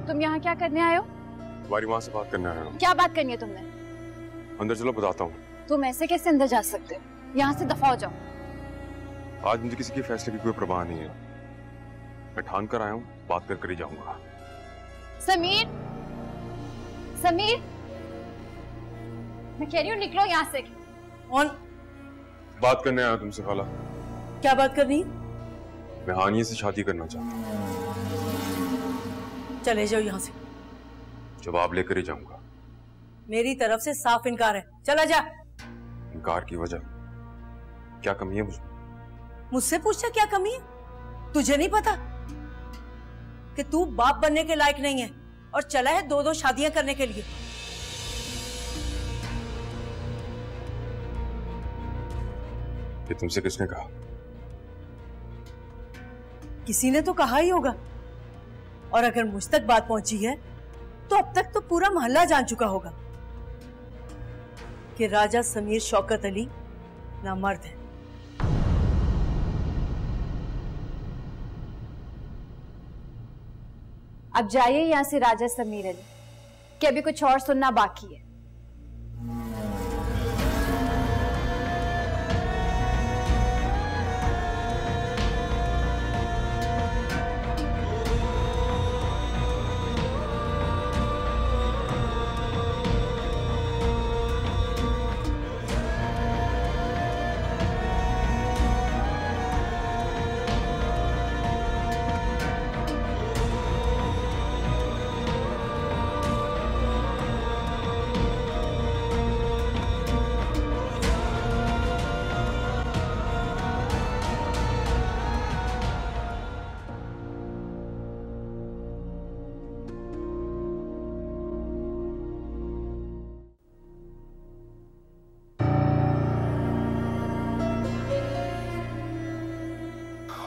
तुम यहाँ क्या करने आए हो? तुम्हारी माँ से बात करने आया हूँ। क्या बात करनी है तुमने? अंदर चलो बताता हूँ। तुम ऐसे कैसे अंदर जा सकते हो? यहाँ से दफा हो जाओ। आज मुझे किसी के फैसले की कोई परवाह नहीं है। मैं ठान कर आया हूँ, बात कर ही जाऊंगा। समीर, समीर, मैं कह रही हूँ निकलो यहाँ से। कौन? बात करने आया तुमसे खाला। क्या बात करनी? मैं हानिया से शादी करना चाहता हूँ। चले जाओ यहाँ से। जवाब लेकर ही जाऊंगा। मेरी तरफ से साफ इनकार है, चला जा। इनकार की वजह क्या कमी है मुझे? मुझसे पूछता क्या कमी है? तुझे नहीं पता कि तू बाप बनने के लायक नहीं है और चला है 2-2 शादियां करने के लिए। ये तुमसे किसने कहा? किसी ने तो कहा ही होगा, और अगर मुझ तक बात पहुंची है तो अब तक तो पूरा मोहल्ला जान चुका होगा कि राजा समीर शौकत अली नामर्द है। अब जाइए यहाँ से राजा समीर अली, कि अभी कुछ और सुनना बाकी है।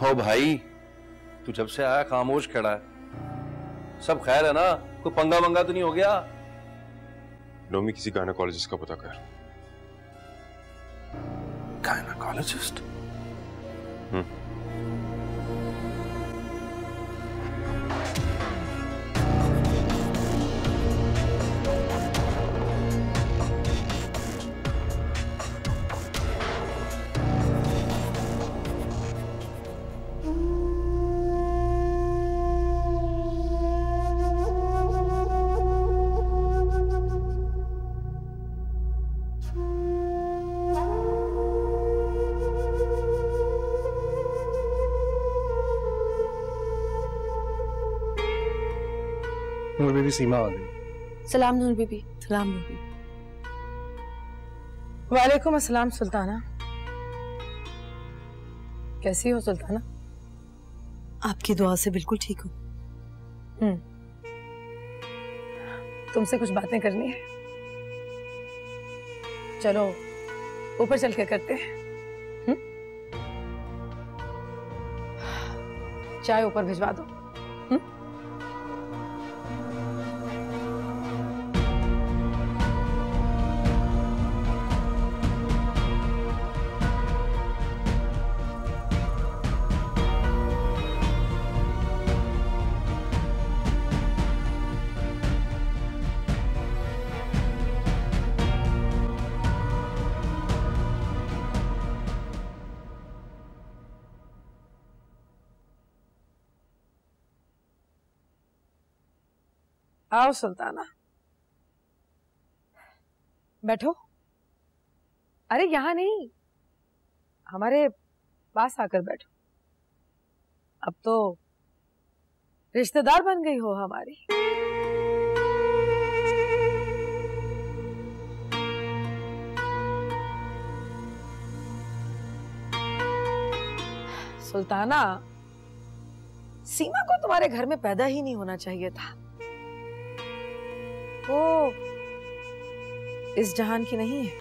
ओ भाई, तू जब से आया खामोश खड़ा है। सब खैर है ना? कोई पंगा वंगा तो नहीं हो गया? नोमी, किसी गायनेकोलॉजिस्ट का पता कर। गायनेकोलॉजिस्ट? नूर बीबी सीमा आ गई। सलाम नूर बीबी। सलाम बीबी। वालेकुम अस्सलाम सुल्ताना। कैसी हो सुल्ताना? आपकी दुआ से बिल्कुल ठीक हूँ। तुमसे कुछ बातें करनी है, चलो ऊपर चल के करते हैं। चाय ऊपर भिजवा दो। आओ सुल्ताना, बैठो। अरे यहाँ नहीं, हमारे पास आकर बैठो। अब तो रिश्तेदार बन गई हो हमारी। सुल्ताना, सीमा को तुम्हारे घर में पैदा ही नहीं होना चाहिए था। वो इस जहान की नहीं है,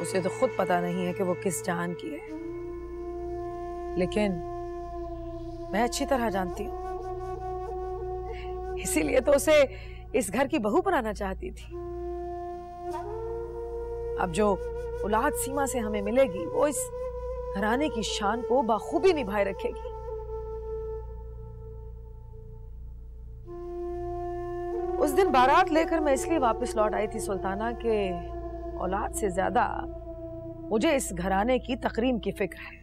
उसे तो खुद पता नहीं है कि वो किस जहान की है, लेकिन मैं अच्छी तरह जानती हूँ, इसीलिए तो उसे इस घर की बहू बनाना चाहती थी। अब जो औलाद सीमा से हमें मिलेगी वो इस घराने की शान को बाखूबी निभाए रखेगी। उस दिन बारात लेकर मैं इसलिए वापस लौट आई थी सुल्ताना के औलाद से ज्यादा मुझे इस घराने की तकरीम की फिक्र है।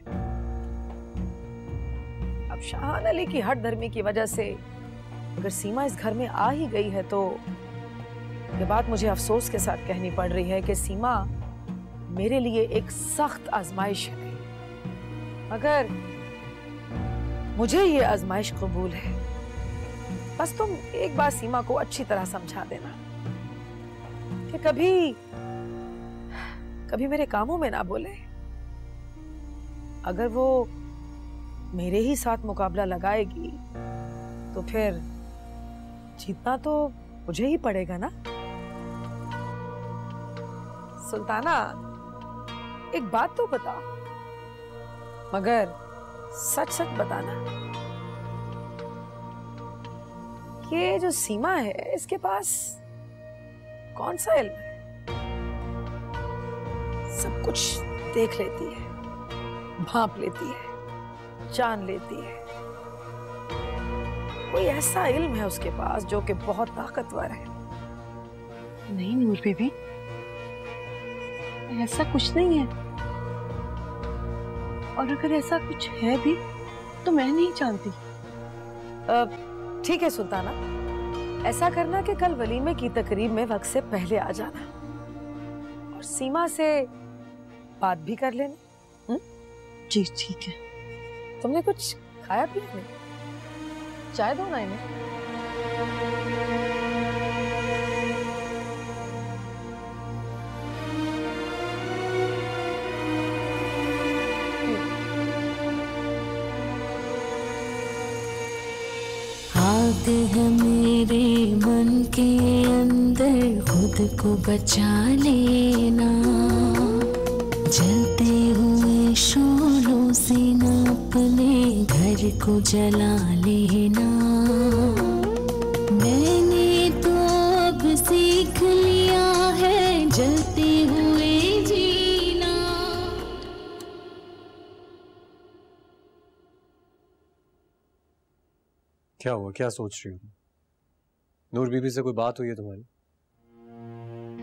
अब शाहान अली की हट धर्मी की वजह से अगर सीमा इस घर में आ ही गई है तो ये बात मुझे अफसोस के साथ कहनी पड़ रही है कि सीमा मेरे लिए एक सख्त आजमाइश है, मगर मुझे ये आजमाइश कबूल है। बस तुम एक बार सीमा को अच्छी तरह समझा देना कि कभी कभी मेरे कामों में ना बोले। अगर वो मेरे ही साथ मुकाबला लगाएगी तो फिर जीतना तो मुझे ही पड़ेगा ना। सुल्ताना, एक बात तो बताओ, मगर सच सच बताना, ये जो सीमा है इसके पास कौन सा इल्म है? सब कुछ देख लेती है, भांप लेती है, जान लेती है। कोई ऐसा इल्म है उसके पास जो कि बहुत ताकतवर है? नहीं नूर बेबी, ऐसा कुछ नहीं है, और अगर ऐसा कुछ है भी तो मैं नहीं जानती। ठीक है सुल्ताना, ऐसा करना कि कल वलीमे की तकरीब में वक्त से पहले आ जाना और सीमा से बात भी कर लेना। जी ठीक है। तुमने कुछ खाया पिया नहीं? चाय दो ना इन्हें। आग है मेरे मन के अंदर, खुद को बचा लेना, जलते हुए शोलों से न अपने घर को जला लेना। मैंने तो अब सीख लिया है जलते हुए जीना। क्या हुआ, क्या सोच रही हो? नूर बीबी से कोई बात हुई है तुम्हारी?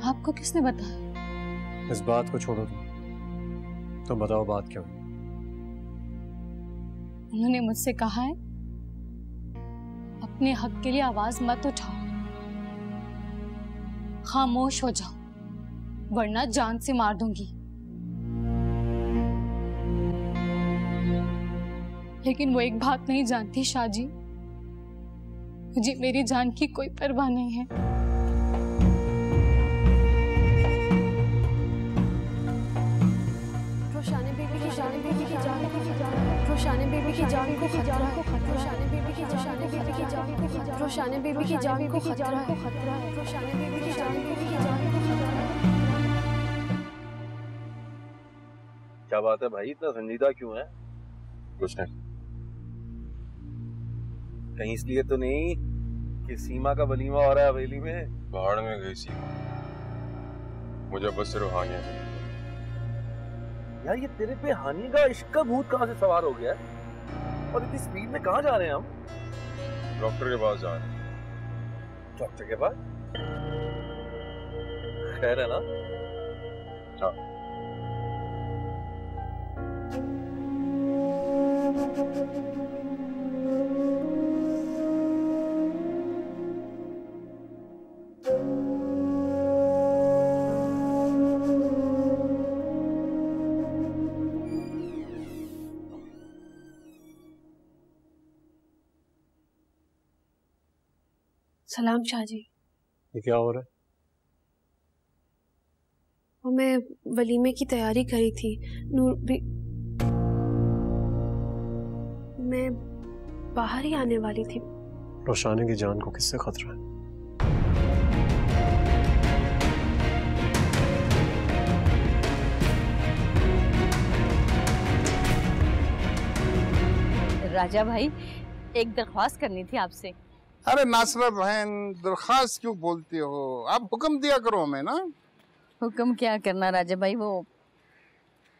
आपको किसने बताया? इस बात को छोड़ो तुम बताओ बात क्या हुई? उन्होंने मुझसे कहा है अपने हक के लिए आवाज मत उठाओ, खामोश हो जाओ, वरना जान से मार दूंगी। लेकिन वो एक बात नहीं जानती शाहजी, मुझे मेरी जान की कोई परवाह नहीं है। रोशानी बीबी की जान को खतरा है, रोशानी बीबी की जान को खतरा है, रोशानी बीबी की जान को खतरा है, रोशानी बीबी की जान को खतरा है, रोशानी बीबी की जान को खतरा है। क्या बात है भाई, इतना संजीदा क्यों है? कुछ नहीं। कहीं इसलिए तो नहीं कि सीमा का वलीमा हो रहा है हवेली में? पहाड़ में गई सीमा, मुझे बस सिर्फ हानिया चाहिए। यार ये तेरे पे हानि का इश्क का भूत कहाँ से सवार हो गया है? और इतनी स्पीड में कहाँ जा रहे हैं हम? डॉक्टर के पास जा रहे हैं। डॉक्टर के पास? खैर है ना? हाँ। सलाम शाहजी। ये क्या हो रहा है? वो मैं वलीमे की तैयारी करी थी। नूर भी मैं बाहर ही आने वाली थी। रोशानी की जान को किससे खतरा है? राजा भाई, एक दरख्वास्त करनी थी आपसे। अरे नासरा बहन, दरख्वास्त क्यों बोलती हो? आप हुक्म दिया करो हमें ना। हुक्म क्या करना राजा भाई, वो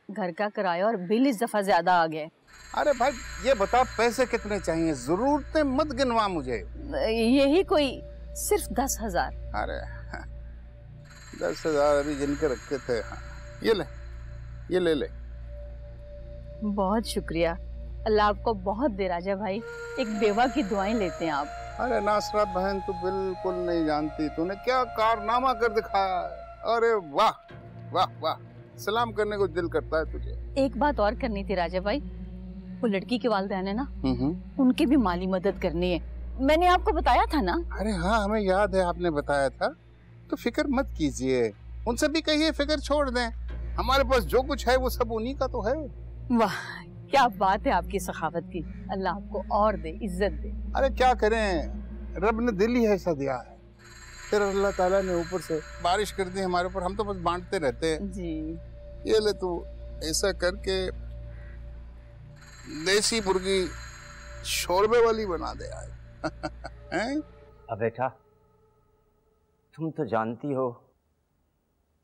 घर का किराया और बिल इस दफा ज्यादा आ गए। अरे भाई ये बता पैसे कितने चाहिए, जरूरतें मत गिनवा मुझे। यही कोई सिर्फ 10,000। अरे 10,000 अभी गिन के रखे थे। हाँ, ये ले ले। बहुत शुक्रिया, अल्लाह आपको बहुत दे राजा भाई। एक बेवा की दुआएं लेते हैं आप। अरे नासरा बहन, तू बिल्कुल नहीं जानती, तूने क्या कारनामा कर दिखाया। अरे वाह वाह वाह, सलाम करने को दिल करता है तुझे। एक बात और करनी थी राजा भाई, वो लड़की के वालिदैन है ना, उनकी भी माली मदद करनी है। मैंने आपको बताया था ना। अरे हाँ, हमें याद है, आपने बताया था। तो फिक्र मत कीजिए, उनसे भी कहिए फिक्र छोड़ दें। हमारे पास जो कुछ है वो सब उन्हीं का तो है। वाह, क्या बात है आपकी सखावत की। अल्लाह आपको और दे, इज्जत दे। अरे क्या करें, रब ने दिल ही ऐसा दिया है। फिर अल्लाह ताला ने ऊपर से बारिश कर दी हमारे ऊपर, हम तो बस बांटते रहते हैं जी। ये ले, तू ऐसा करके देसी मुर्गी शोरबे वाली बना दे यार। अब बेटा, तुम तो जानती हो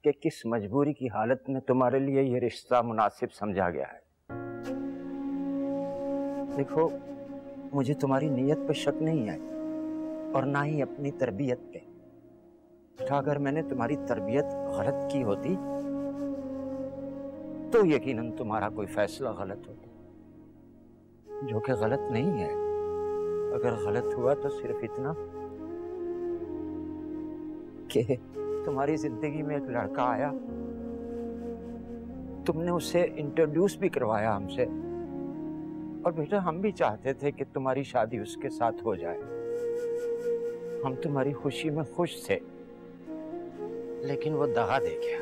कि किस मजबूरी की हालत में तुम्हारे लिए ये रिश्ता मुनासिब समझा गया है। देखो, मुझे तुम्हारी नीयत पे शक नहीं है और ना ही अपनी तरबियत पे। अगर मैंने तुम्हारी तरबियत गलत की होती तो यकीनन तुम्हारा कोई फैसला गलत होता, जो कि गलत नहीं है। अगर गलत हुआ तो सिर्फ इतना कि तुम्हारी जिंदगी में एक लड़का आया, तुमने उसे इंट्रोड्यूस भी करवाया हमसे, और बेटा हम भी चाहते थे कि तुम्हारी शादी उसके साथ हो जाए। हम तुम्हारी खुशी में खुश थे, लेकिन वो दगा दे गया,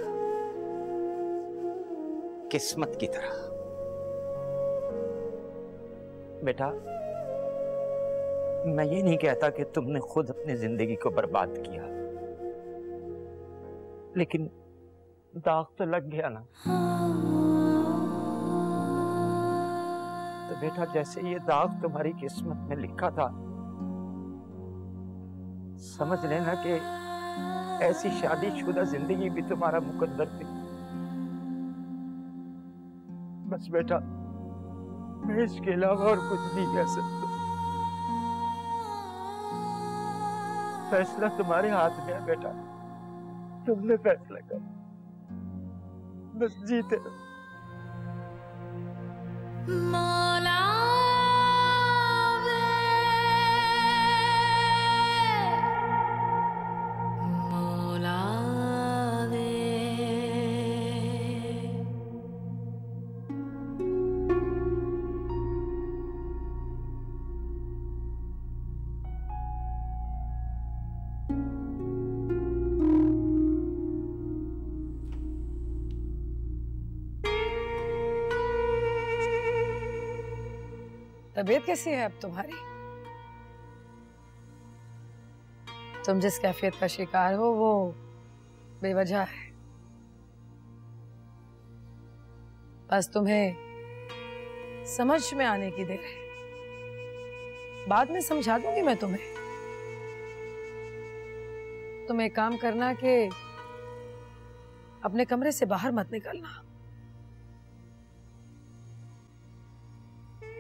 किस्मत की तरह। बेटा, मैं ये नहीं कहता कि तुमने खुद अपनी जिंदगी को बर्बाद किया, लेकिन दाग तो लग गया ना। तो बेटा, जैसे ये दाग तुम्हारी किस्मत में लिखा था, समझ लेना कि ऐसी शादीशुदा जिंदगी भी तुम्हारा मुकद्दर थी। बस बेटा, मैं इसके अलावा और कुछ नहीं कह सकता। फैसला तुम्हारे हाथ में है बेटा, तुमने फैसला कर, बस जीते रहो। मौला तबीयत कैसी है अब तुम्हारी? तुम जिस कैफियत का शिकार हो वो बेवजह है। बस तुम्हें समझ में आने की देर है, बाद में समझा दूंगी मैं तुम्हें। तुम एक काम करना कि अपने कमरे से बाहर मत निकलना।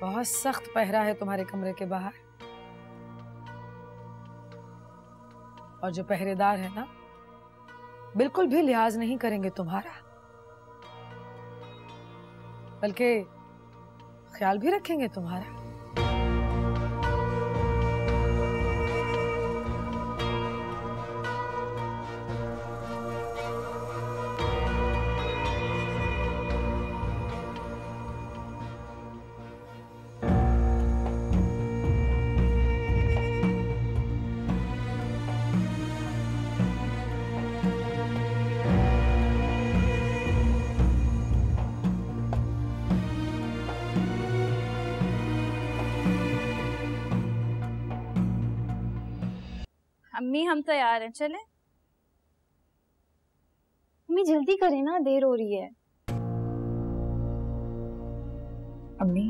बहुत सख्त पहरा है तुम्हारे कमरे के बाहर, और जो पहरेदार है ना, बिल्कुल भी लिहाज नहीं करेंगे तुम्हारा, बल्कि ख्याल भी रखेंगे तुम्हारा। अम्मी, हम तैयार हैं, चले? अम्मी जल्दी करें ना, देर हो रही है। अम्मी,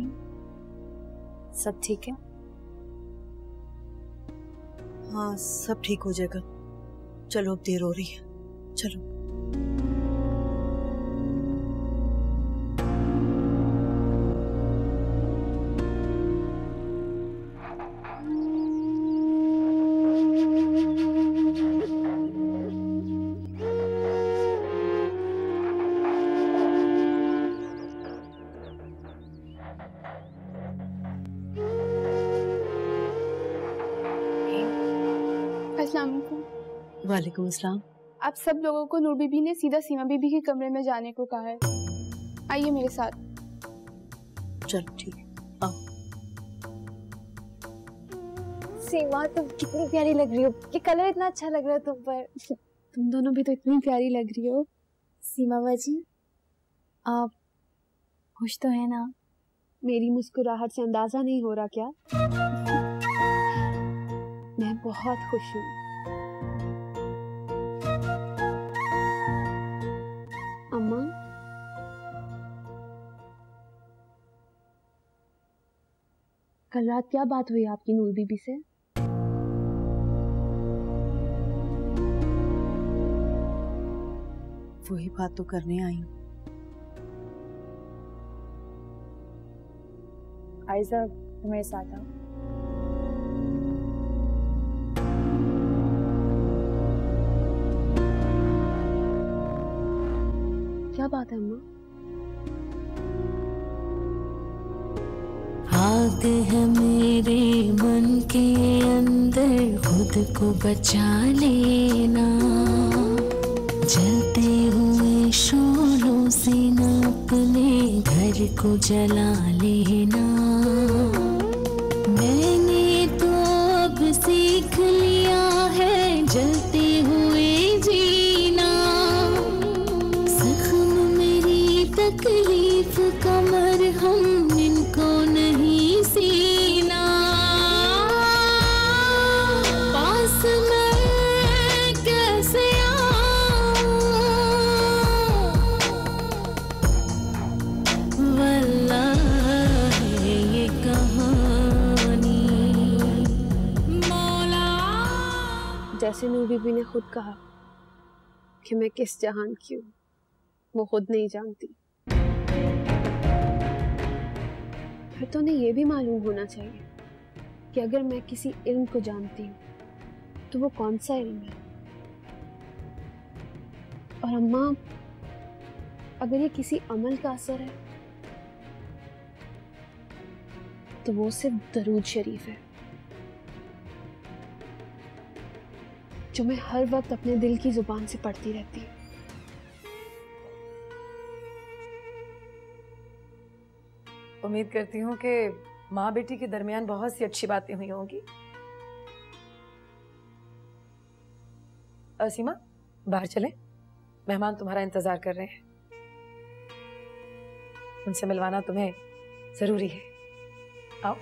सब ठीक है? हाँ, सब ठीक हो जाएगा। चलो, अब देर हो रही है, चलो। अस्सलाम वालेकुम। वालेकुम अस्सलाम। आप सब लोगों को नूर बीबी ने सीधा सीमा बीबी के कमरे में जाने को कहा है। आइए मेरे साथ। चल ठीक है, आओ। सीमा तुम कितनी प्यारी लग रही हो, ये कलर इतना अच्छा लग रहा है तुम पर। तुम दोनों भी तो इतनी प्यारी लग रही हो। सीमा बाजी, आप खुश तो है ना? मेरी मुस्कुराहट से अंदाजा नहीं हो रहा क्या? मैं बहुत खुश हूँ। अम्मा, कल रात क्या बात हुई आपकी नूर बीबी से? वही बात तो करने आई हूँ। आयजा, तुम्हारे साथ आओ। क्या बात है अम्मा? आग है मेरे मन के अंदर, खुद को बचा लेना। जलते हुए शोलों से न अपने घर को जला लेना। मैंने तो अब सीख लिया है जलते हुए जीना। जख्म मेरी तकलीफ का मरहम इनको नहीं सीना। पास मैं कैसे आऊं, वल्लाह ये कहानी मौला। जैसे नूर बीबी ने खुद कहा कि मैं किस जहान की हूँ, वो खुद नहीं जानती। फिर तो उन्हें ये भी मालूम होना चाहिए कि अगर मैं किसी इल्म को जानती हूँ तो वो कौन सा इल्म है। और अम्मा, अगर ये किसी अमल का असर है तो वो सिर्फ दरूद शरीफ है, जो मैं हर वक्त अपने दिल की जुबान से पढ़ती रहती हूँ। उम्मीद करती हूँ कि माँ बेटी के दरमियान बहुत सी अच्छी बातें हुई होंगी। सीमा, बाहर चलें, मेहमान तुम्हारा इंतजार कर रहे हैं। उनसे मिलवाना तुम्हें जरूरी है। आओ।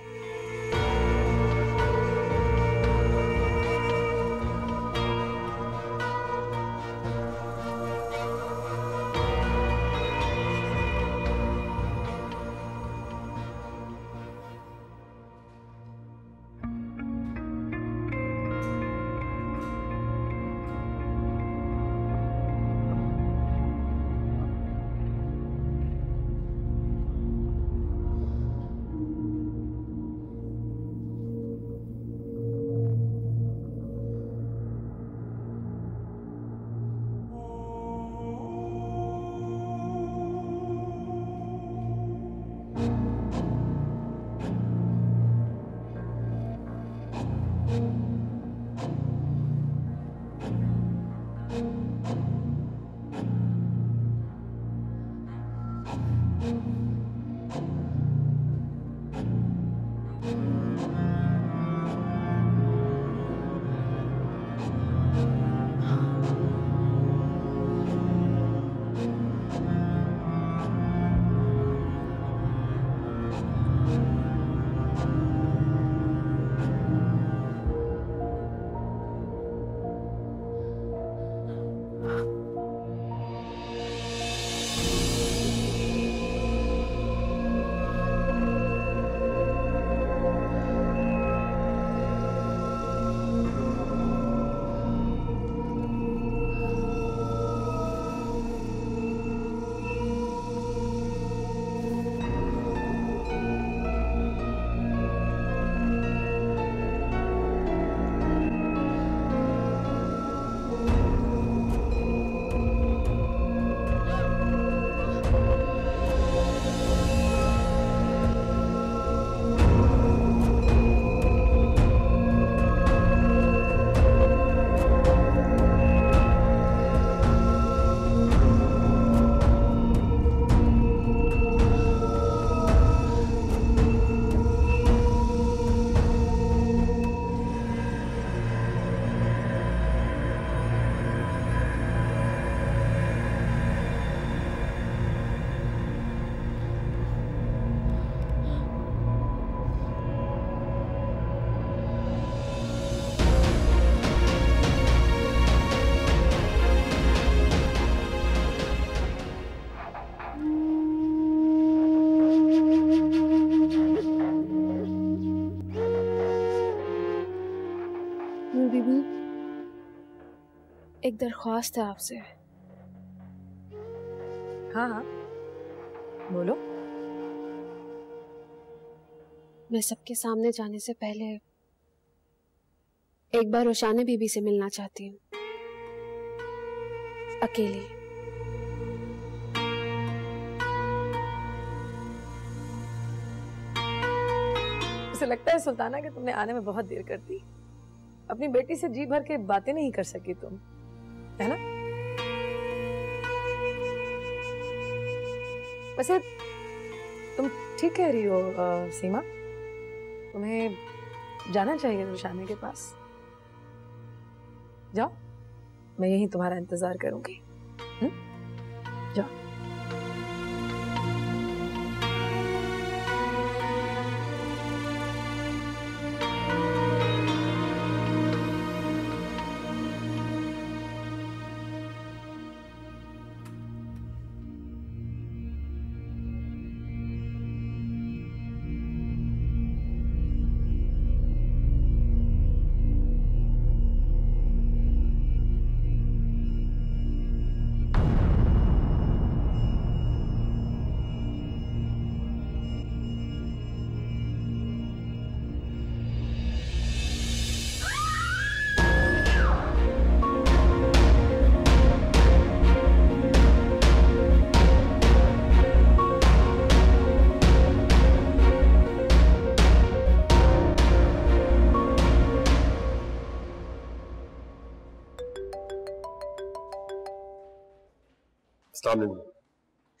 एक दरख्वास्त है आपसे। हाँ हाँ बोलो। मैं सबके सामने जाने से पहले एक बार रोशाना बीबी से मिलना चाहती हूँ, अकेली। मुझे लगता है सुल्ताना कि तुमने आने में बहुत देर कर दी। अपनी बेटी से जी भर के बातें नहीं कर सकी तुम, है ना? वैसे तुम ठीक कह रही हो सीमा, तुम्हें जाना चाहिए रोशाना के पास। जाओ, मैं यहीं तुम्हारा इंतजार करूंगी। जाओ।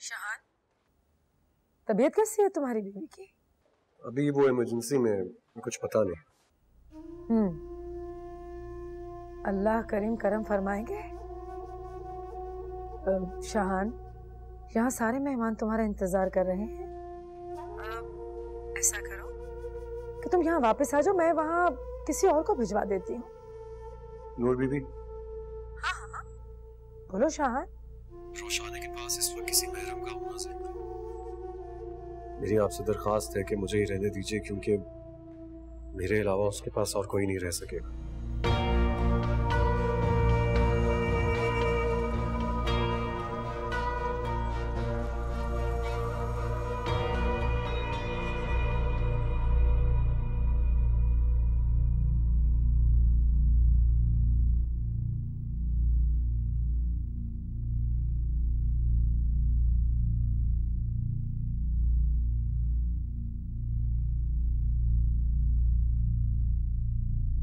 शाहान, तबीयत कैसी है तुम्हारी बीवी की? अभी वो इमरजेंसी में, कुछ पता नहीं। अल्लाह करीम करम फरमाएंगे। शाहान, यहाँ सारे मेहमान तुम्हारा इंतजार कर रहे हैं। ऐसा करो कि तुम यहाँ वापस आ जाओ, मैं वहाँ किसी और को भिजवा देती हूँ। नूर बीबी। हाँ हाँ बोलो शाहान। रोशाना के पास इस वक्त किसी महरम का होना जरूरी है। मेरी आपसे दरखास्त है कि मुझे ही रहने दीजिए, क्योंकि मेरे अलावा उसके पास और कोई नहीं रह सकेगा।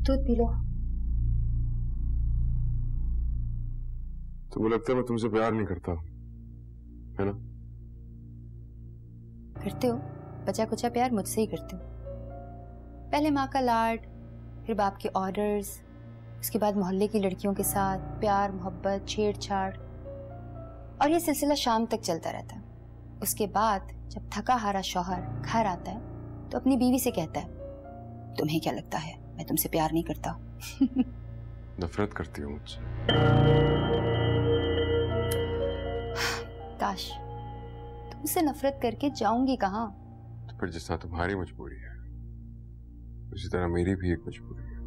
दूध पी लो। तुम्हें लगता है मैं तुमसे प्यार नहीं करता, है ना? करते हो, बचा कुचा प्यार मुझसे ही करते हो। पहले माँ का लाड, फिर बाप के ऑर्डर्स, उसके बाद मोहल्ले की लड़कियों के साथ प्यार मोहब्बत छेड़छाड़, और ये सिलसिला शाम तक चलता रहता है। उसके बाद जब थका हारा शौहर घर आता है तो अपनी बीवी से कहता है, तुम्हें क्या लगता है मैं तुमसे प्यार नहीं करता? नफरत करती हूँ मुझसे। काश तुमसे नफरत करके जाऊंगी कहाँ? तो फिर जिस तरह तुम्हारी मजबूरी है उसी तरह मेरी भी एक मजबूरी है।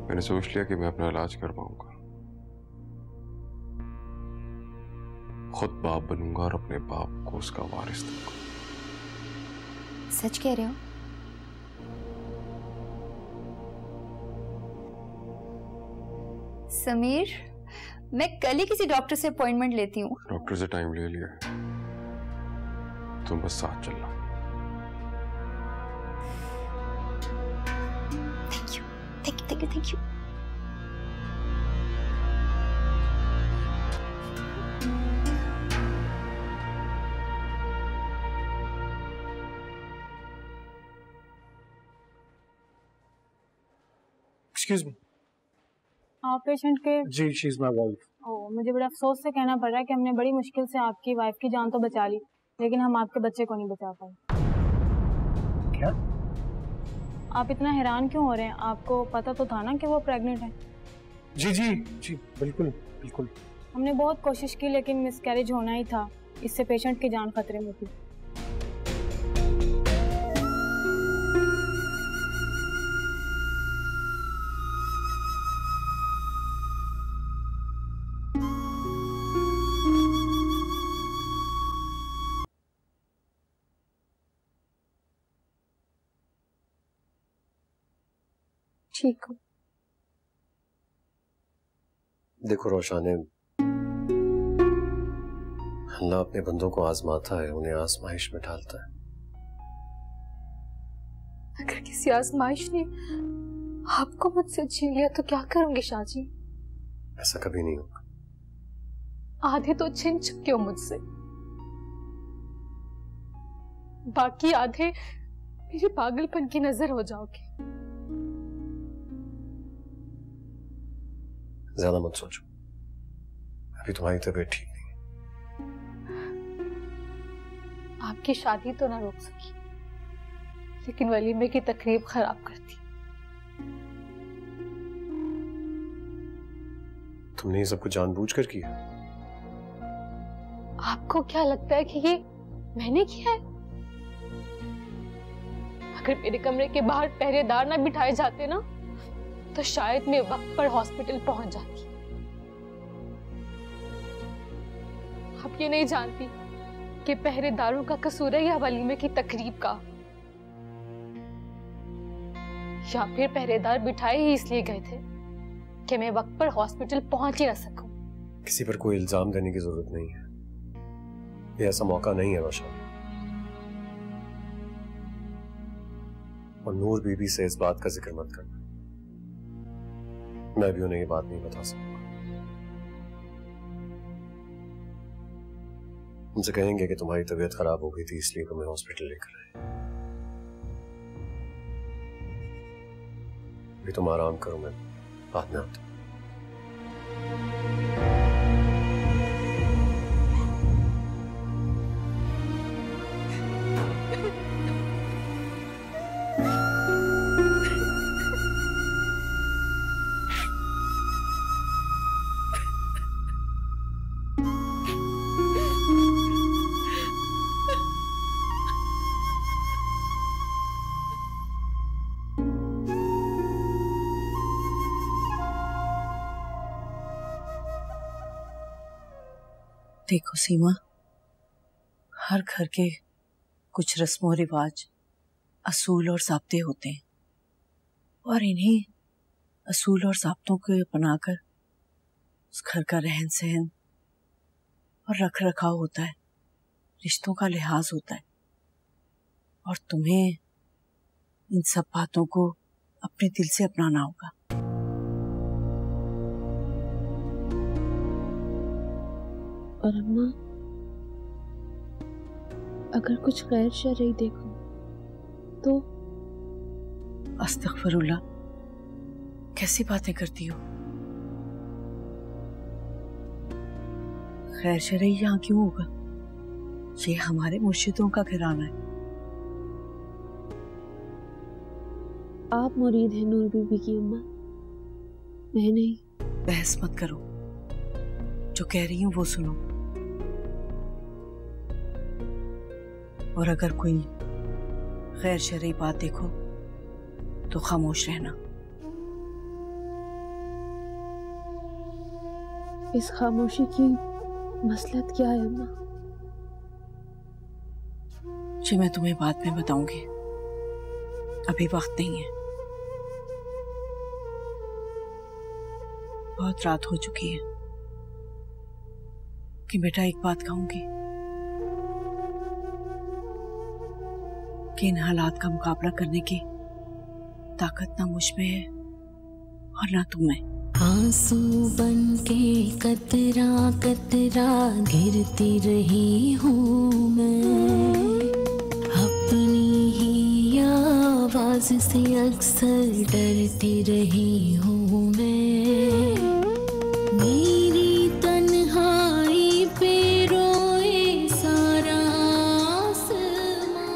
मैंने सोच लिया कि मैं अपना इलाज करवाऊंगा, खुद बाप बनूंगा और अपने बाप को उसका वारिस दूंगा। सच कह रहे हो? समीर, मैं कल ही किसी डॉक्टर से अपॉइंटमेंट लेती हूँ। डॉक्टर से टाइम ले लिया है, तुम बस साथ चलना। Thank you, thank you, thank you, thank you. Excuse me. आप पेशेंट के? जी, शी इज माय वाइफ। ओह, मुझे बड़ा अफसोस से कहना पड़ रहा है कि हमने बड़ी मुश्किल से आपकी वाइफ की जान तो बचा ली, लेकिन हम आपके बच्चे को नहीं बचा पाए। क्या? आप इतना हैरान क्यों हो रहे हैं? आपको पता तो था ना कि वो प्रेग्नेंट है? जी जी जी, बिल्कुल बिल्कुल। हमने बहुत कोशिश की लेकिन मिसकैरेज होना ही था, इससे पेशेंट की जान खतरे में थी। ठीक हूँ। देखो रोशाने, अल्लाह अपने बंदों को आजमाता है, उन्हें आजमाइश में डालता है। अगर किसी आजमाइश ने आपको मुझसे छीन लिया तो क्या करूंगी शाहजी? ऐसा कभी नहीं होगा। आधे तो छीन चुके हो मुझसे, बाकी आधे मेरे पागलपन की नजर हो जाओगे। ज्यादा मत सोचो, अभी तुम्हारी तबीयत ठीक नहीं है। आपकी शादी तो ना रोक सकी, लेकिन वलीमे की तकरीब खराब कर दी। तुमने ये सब कुछ जानबूझकर किया? आपको क्या लगता है कि ये मैंने किया है? अगर मेरे कमरे के बाहर पहरेदार ना बिठाए जाते ना, तो शायद मैं वक्त पर हॉस्पिटल पहुंच जाती। आप ये नहीं जानती कि पहरेदारों का कसूर है या वलीमे की तकरीब का, या फिर पहरेदार बिठाए ही इसलिए गए थे कि मैं वक्त पर हॉस्पिटल पहुंच ही ना सकूं। किसी पर कोई इल्जाम देने की जरूरत नहीं है, ये ऐसा मौका नहीं है रोशन। और नूर बीबी से इस बात का जिक्र मत करना, मैं भी उन्हें ये बात नहीं बता सकता। उनसे कहेंगे कि तुम्हारी तबीयत खराब हो गई थी इसलिए तुम्हें हॉस्पिटल लेकर आए। अभी तुम आराम करो, मैं बाद में आता हूं। देखो सीमा, हर घर के कुछ रस्मों रिवाज, असूल और ज़ाब्ते होते हैं, और इन्हीं असूल और ज़ाब्तों को अपनाकर उस घर का रहन सहन और रख रखाव होता है, रिश्तों का लिहाज होता है। और तुम्हें इन सब बातों को अपने दिल से अपनाना होगा। और अम्मा, अगर कुछ गैर शरई देखो तो? अस्तगफिरुल्लाह, कैसी बातें करती हो? गैर शरई यहाँ क्यों होगा? ये हमारे मुर्शिदों का घराना है। आप मुरीद हैं नूर बीबी की अम्मा, मैं नहीं। बहस मत करो, जो कह रही हूँ वो सुनो। और अगर कोई गैर शरई बात देखो तो खामोश रहना। इस खामोशी की मसलहत क्या है अम्मा? जी मैं तुम्हें बाद में बताऊंगी, अभी वक्त नहीं है। बहुत रात हो चुकी है कि बेटा एक बात कहूंगी कि इन हालात का मुकाबला करने की ताकत ना मुझ में है और ना तुम में। आंसू बन के कतरा कतरा गिरती रही हूँ मैं, अपनी ही आवाज से अक्सर डरती रही हूँ मैं। मेरी तन्हाई पे रोए सारा आसमां।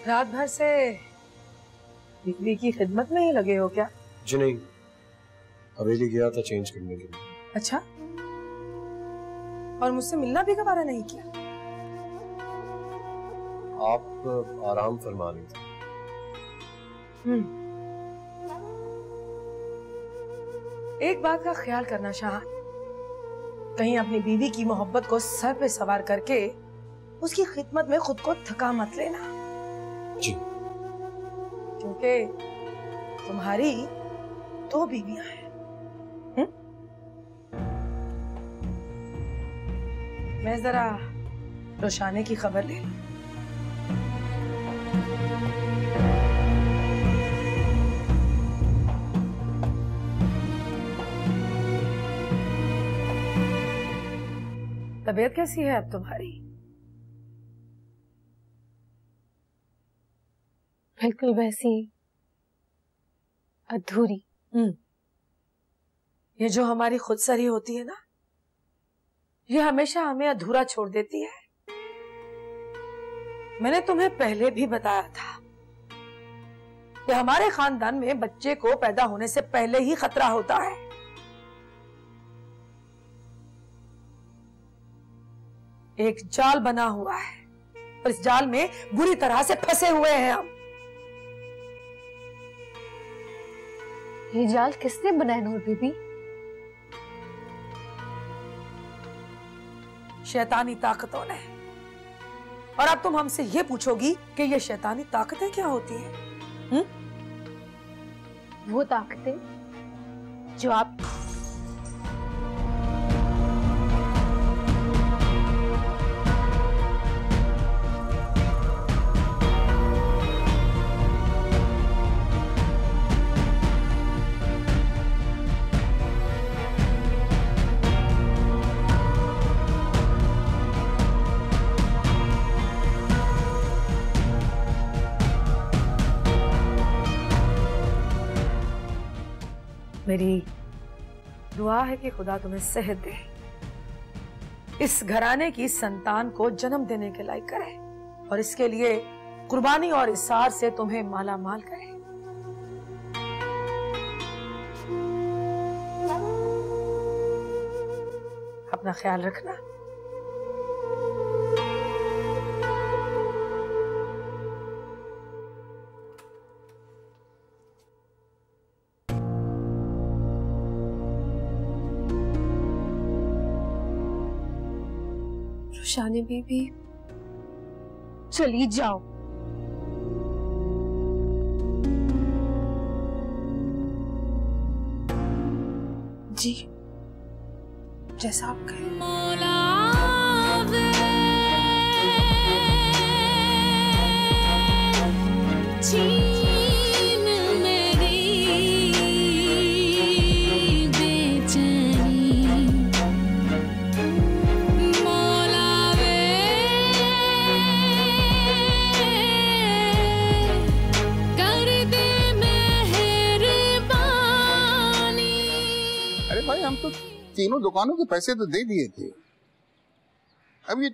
रात भर से बिजली की खिदमत में ही लगे हो क्या? जी नहीं, हवेली गया था चेंज करने के लिए। अच्छा, और मुझसे मिलना भी गवारा नहीं किया। आप आराम फरमा रही थी। एक बात का ख्याल करना शाह, कहीं अपनी बीवी की मोहब्बत को सर पे सवार करके उसकी खिदमत में खुद को थका मत लेना जी, क्योंकि तुम्हारी 2 बीवियां हैं। मैं जरा रोशाने की खबर ले लूं। तबीयत कैसी है अब तुम्हारी? बिल्कुल वैसी, अधूरी। ये जो हमारी खुदसरी होती है ना, ये हमेशा हमें अधूरा छोड़ देती है। मैंने तुम्हें पहले भी बताया था कि हमारे खानदान में बच्चे को पैदा होने से पहले ही खतरा होता है। एक जाल बना हुआ है और इस जाल में बुरी तरह से फंसे हुए हैं हम। ये जाल किसने बनाया नूर बीबी? शैतानी ताकतों ने। और अब तुम हमसे ये पूछोगी कि ये शैतानी ताकतें क्या होती हैं? वो ताकतें जो आप मेरी दुआ है कि खुदा तुम्हें सेहत दे, इस घराने की संतान को जन्म देने के लायक करे और इसके लिए कुर्बानी और इसार से तुम्हें माला माल करे। अपना ख्याल रखना। रोशानी बीबी, चली जाओ। जी, जैसा आप कहें। हम तो तीनों दुकानों के पैसे तो दे दिए थे। अब ये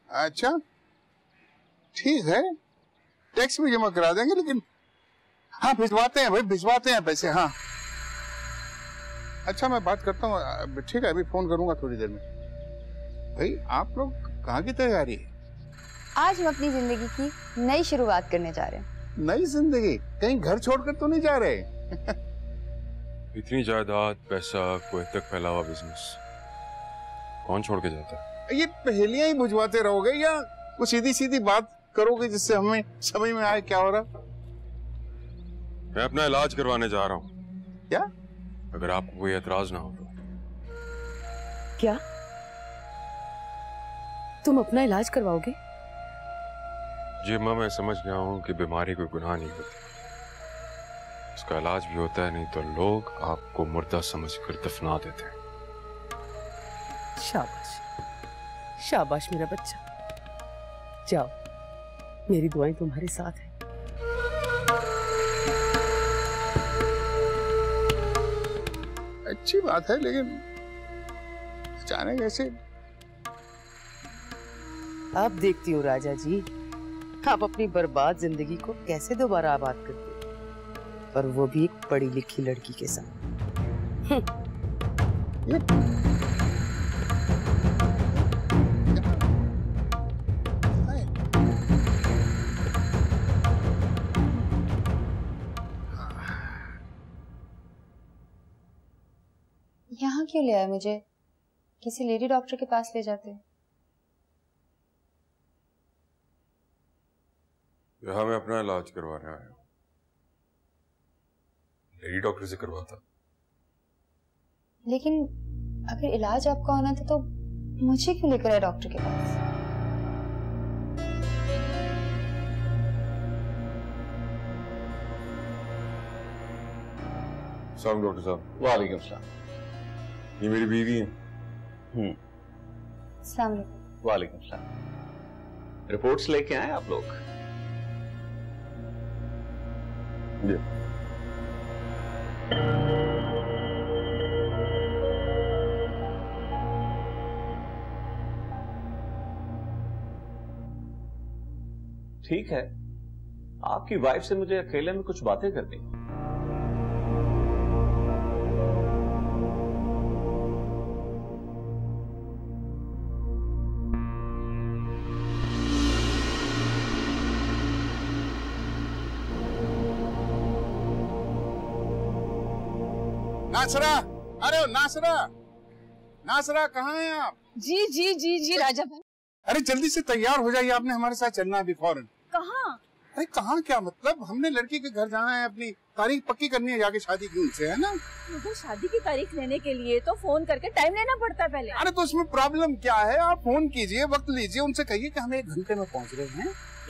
अच्छा ठीक है, टैक्स भी जमा करा देंगे, लेकिन हाँ भिजवाते हैं भाई, भिजवाते हैं पैसे। हाँ अच्छा, मैं बात करता हूँ। ठीक है, अभी फोन करूंगा थोड़ी देर में। भाई आप लोग कहाँ की तैयारी है? आज हम अपनी जिंदगी की नई शुरुआत करने जा रहे हैं। नई जिंदगी? कहीं घर छोड़कर तो नहीं जा रहे? इतनी जायदाद, पैसा, कोई तक फैला हुआ बिजनेस, कौन छोड़ के जाता है? ये पहेलियां ही बुझवाते रहोगे या वो सीधी सीधी बात करोगे जिससे हमें समझ में आए क्या हो रहा? मैं अपना इलाज करवाने जा रहा हूँ। क्या? अगर आपको कोई एतराज ना हो तो। क्या तुम अपना इलाज करवाओगे? जी अम्मा, मैं समझ गया हूँ कि बीमारी कोई गुनाह नहीं होती, उसका इलाज भी होता है, नहीं तो लोग आपको मुर्दा समझकर दफना देते हैं। शाबाश शाबाश मेरा बच्चा, जाओ, मेरी दुआएं तुम्हारे साथ हैं। अच्छी बात है, लेकिन अचानक ऐसे? अब देखती हूँ राजा जी, आप अपनी बर्बाद जिंदगी को कैसे दोबारा आबाद करते, पर वो भी एक पढ़ी लिखी लड़की के साथ। यहाँ क्यों ले आए मुझे? किसी लेडी डॉक्टर के पास ले जाते। यहाँ मैं अपना इलाज करवाने आया हूँ, लेडी डॉक्टर से करवाता। लेकिन अगर इलाज आपका होना था तो मुझे क्यों लेकर आए डॉक्टर के पास? सलाम डॉक्टर साहब। वालेकुम सलाम। ये मेरी बीवी है। सलाम अलैकुम। वालेकुम सलाम। रिपोर्ट्स लेके आए आप लोग? जी। ठीक है, आपकी वाइफ से मुझे अकेले में कुछ बातें करनी है। नासरा, अरे नासरा, नासरा कहाँ हैं आप? जी जी जी जी राजा भाई। अरे जल्दी से तैयार हो जाइए, आपने हमारे साथ चलना है अभी फौरन। कहाँ? अरे कहाँ क्या मतलब, हमने लड़की के घर जाना है, अपनी तारीख पक्की करनी है जाके शादी की उनसे, है ना? मुझे शादी की तारीख लेने के लिए तो फोन करके टाइम लेना पड़ता है पहले। अरे तो उसमें प्रॉब्लम क्या है? आप फोन कीजिए, वक्त लीजिए, उनसे कहिए कि हम 1 घंटे में पहुँच रहे हैं।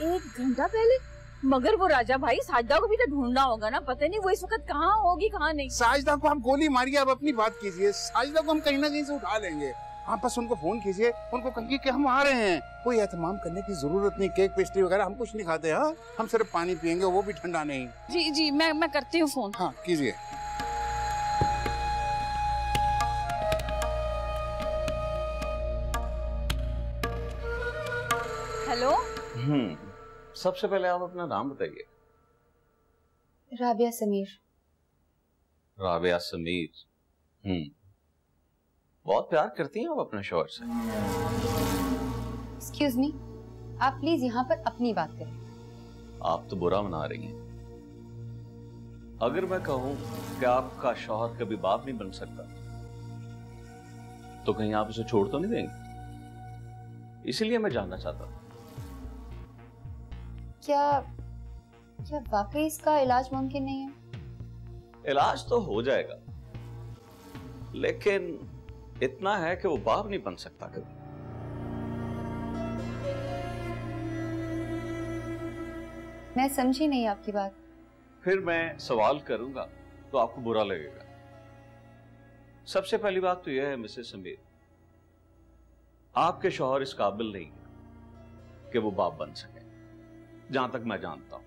1 घंटा पहले? मगर वो राजा भाई साजदा को भी तो ढूंढना होगा ना, पता नहीं वो इस वक्त कहाँ होगी कहाँ नहीं। साजदा को हम गोली मारिए, आप अपनी बात कीजिए, साजदा को हम कहीं ना कहीं से उठा लेंगे। आप बस उनको फोन कीजिए, उनको कहिए कि हम आ रहे हैं। कोई एहतमाम करने की जरूरत नहीं, केक पेस्ट्री वगैरह हम कुछ नहीं खाते। हाँ, हम सिर्फ पानी पियेंगे, वो भी ठंडा नहीं। जी जी मैं करती हूँ फोन। हाँ कीजिए। हेलो। सबसे पहले आप अपना नाम बताइए। राबिया समीर। राबिया समीर। बहुत प्यार करती हैं आप अपने शौहर से। एक्सक्यूज मी, आप प्लीज यहाँ पर अपनी बात करें। आप तो बुरा मना रही हैं। अगर मैं कहूं कि आपका शौहर कभी बाप नहीं बन सकता तो कहीं आप उसे छोड़ तो नहीं देंगे? इसलिए मैं जानना चाहता हूं क्या वाकई इसका इलाज मुमकिन नहीं है? इलाज तो हो जाएगा, लेकिन इतना है कि वो बाप नहीं बन सकता कभी। मैं समझी नहीं आपकी बात। फिर मैं सवाल करूंगा तो आपको बुरा लगेगा। सबसे पहली बात तो यह है मिसेस समीर, आपके शौहर इस काबिल नहीं है कि वो बाप बन सके, जहां तक मैं जानता हूं।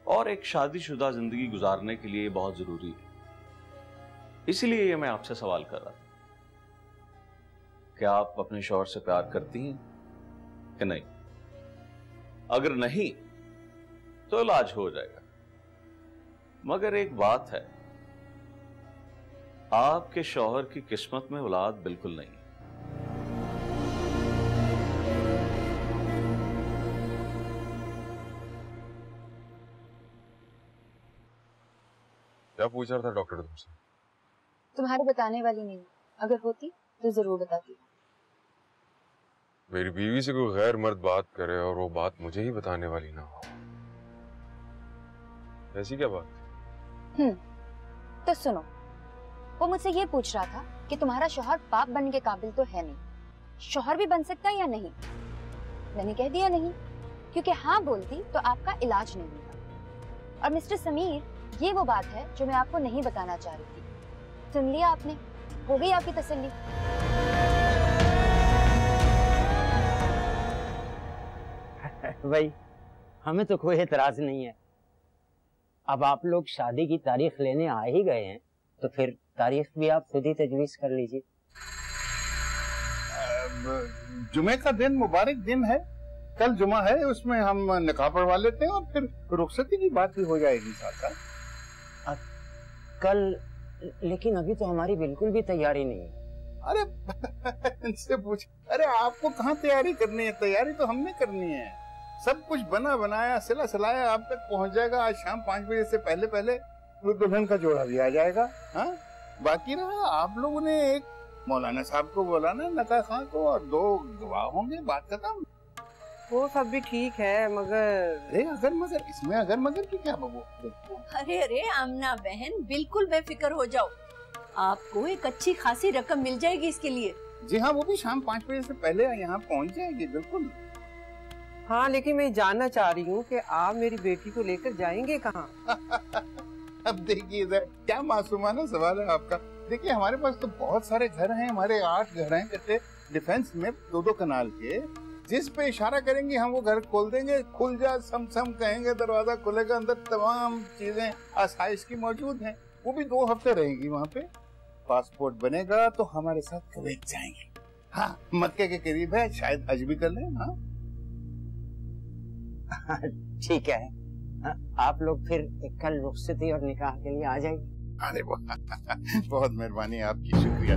और एक शादीशुदा जिंदगी गुजारने के लिए बहुत जरूरी है। इसीलिए ये मैं आपसे सवाल कर रहा था कि आप अपने शौहर से प्यार करती हैं कि नहीं? अगर नहीं तो इलाज हो जाएगा, मगर एक बात है, आपके शौहर की किस्मत में औलाद बिल्कुल नहीं है। क्या पूछ रहा था डॉक्टर तुमसे? तुम्हारे बताने वाली नहीं, अगर होती तो जरूर बताती। मेरी बीवी से कोई गैर मर्द बात करे और वो बात मुझे ही बताने वाली ना हो, ऐसी क्या बात? तो सुनो, वो मुझसे ये पूछ रहा था कि तुम्हारा शौहर बाप बनने के काबिल तो है नहीं, शौहर भी बन सकता है या नहीं? मैंने कह दिया नहीं, क्योंकि हाँ बोलती तो आपका इलाज नहीं होगा। और मिस्टर समीर, ये वो बात है जो मैं आपको नहीं बताना चाह रही थी। सुन लिया आपने? हो गई आपकी तसल्ली? भाई हमें तो कोई एतराज नहीं है। अब आप लोग शादी की तारीख लेने आ ही गए हैं तो फिर तारीख भी आप खुद ही तजवीज कर लीजिए। जुमे का दिन मुबारक दिन है, कल जुमा है, उसमें हम निकाह पढ़वा लेते हैं और फिर रुखसती की बात भी हो जाएगी साथ साथ। कल? लेकिन अभी तो हमारी बिल्कुल भी तैयारी नहीं है। अरे इनसे पूछ, अरे आपको कहाँ तैयारी करनी है? तैयारी तो हमने करनी है। सब कुछ बना बनाया सिला सिलाया आप तक पहुँच जाएगा। आज शाम 5 बजे से पहले पहले वो दुल्हन का जोड़ा भी आ जाएगा। हाँ, बाकी रहा आप लोगों ने एक मौलाना साहब को बुलाना, नका खां को, और 2 गवाह होंगे, बात खत्म। वो सब भी ठीक है, मगर अगर मगर इसमें अगर मगर की क्या बबू? अरे अरे आमना बहन, बिल्कुल बेफिक्र हो जाओ, आपको एक अच्छी खासी रकम मिल जाएगी इसके लिए। जी हाँ, वो भी शाम 5 बजे से पहले यहाँ पहुँच जाएगी, बिल्कुल। हाँ, लेकिन मैं जानना चाह रही हूँ कि आप मेरी बेटी को लेकर जाएंगे कहाँ? अब देखिए क्या मासूमाना सवाल है आपका। देखिए हमारे पास तो बहुत सारे घर हैं, हमारे 8 घर हैं कट्टे डिफेंस में, 2-2 कनाल के। जिस पे इशारा करेंगे हम वो घर खोल देंगे, खुल जा सम कहेंगे, दरवाजा खुलेगा, अंदर तमाम चीजें आसाइश की मौजूद हैं। वो भी 2 हफ्ते रहेंगी वहाँ पे। पासपोर्ट बनेगा तो हमारे साथ कुवैत जाएंगे। हाँ, मक्के के करीब है, शायद हज भी कर लें। हाँ ठीक है, आप लोग फिर कल रुखसती और निकाह के लिए आ जाइए। अरे बहुत मेहरबानी आपकी, शुक्रिया।